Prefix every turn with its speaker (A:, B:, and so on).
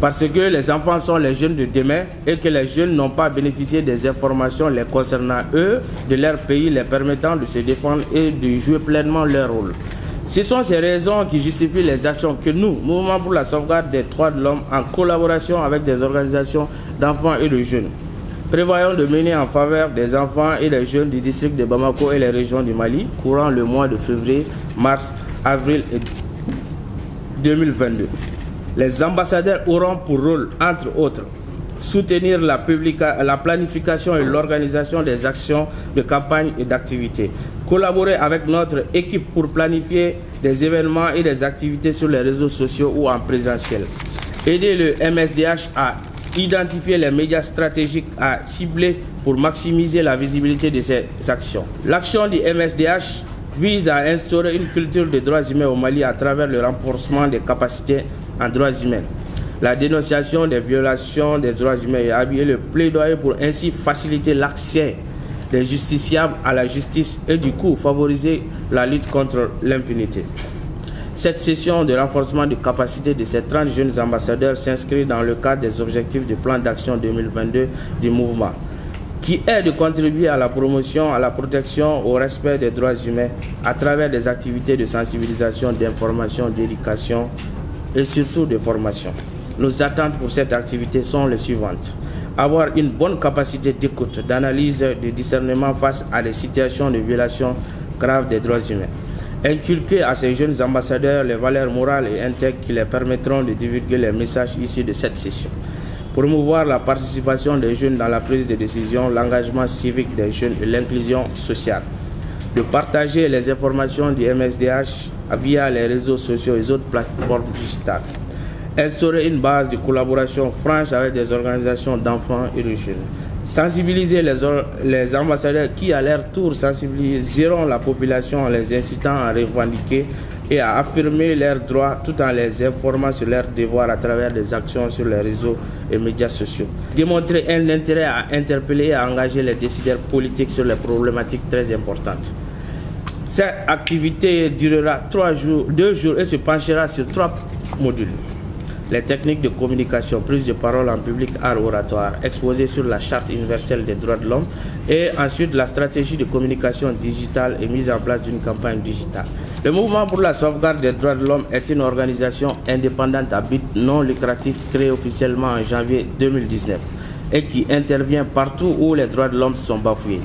A: Parce que les enfants sont les jeunes de demain et que les jeunes n'ont pas bénéficié des informations les concernant eux, de leur pays, les permettant de se défendre et de jouer pleinement leur rôle. Ce sont ces raisons qui justifient les actions que nous, Mouvement pour la sauvegarde des droits de l'homme, en collaboration avec des organisations d'enfants et de jeunes, prévoyons de mener en faveur des enfants et des jeunes du district de Bamako et les régions du Mali, courant le mois de février, mars, avril 2022. Les ambassadeurs auront pour rôle, entre autres, soutenir la planification et l'organisation des actions de campagne et d'activités, collaborer avec notre équipe pour planifier des événements et des activités sur les réseaux sociaux ou en présentiel, aider le MSDH à identifier les médias stratégiques à cibler pour maximiser la visibilité de ces actions. L'action du MSDH vise à instaurer une culture des droits humains au Mali à travers le renforcement des capacités en droits humains, la dénonciation des violations des droits humains et habiller le plaidoyer pour ainsi faciliter l'accès des justiciables à la justice et du coup favoriser la lutte contre l'impunité. Cette session de renforcement de capacité de ces 30 jeunes ambassadeurs s'inscrit dans le cadre des objectifs du plan d'action 2022 du mouvement, qui est de contribuer à la promotion, à la protection, au respect des droits humains à travers des activités de sensibilisation, d'information, d'éducation et surtout de formation. Nos attentes pour cette activité sont les suivantes. Avoir une bonne capacité d'écoute, d'analyse, de discernement face à des situations de violation grave des droits humains. Inculquer à ces jeunes ambassadeurs les valeurs morales et intègres qui les permettront de divulguer les messages issus de cette session. Promouvoir la participation des jeunes dans la prise de décision, l'engagement civique des jeunes et l'inclusion sociale. De partager les informations du MSDH via les réseaux sociaux et autres plateformes digitales. Instaurer une base de collaboration franche avec des organisations d'enfants et de jeunes. Sensibiliser les ambassadeurs qui, à leur tour, sensibiliseront la population en les incitant à revendiquer et à affirmer leurs droits tout en les informant sur leurs devoirs à travers des actions sur les réseaux et médias sociaux. Démontrer un intérêt à interpeller et à engager les décideurs politiques sur les problématiques très importantes. Cette activité durera 2 jours et se penchera sur 3 modules. Les techniques de communication, prise de parole en public, art oratoire, exposé sur la Charte universelle des droits de l'homme et ensuite la stratégie de communication digitale et mise en place d'une campagne digitale. Le Mouvement pour la sauvegarde des droits de l'homme est une organisation indépendante à but non lucratif créée officiellement en janvier 2019 et qui intervient partout où les droits de l'homme sont bafoués.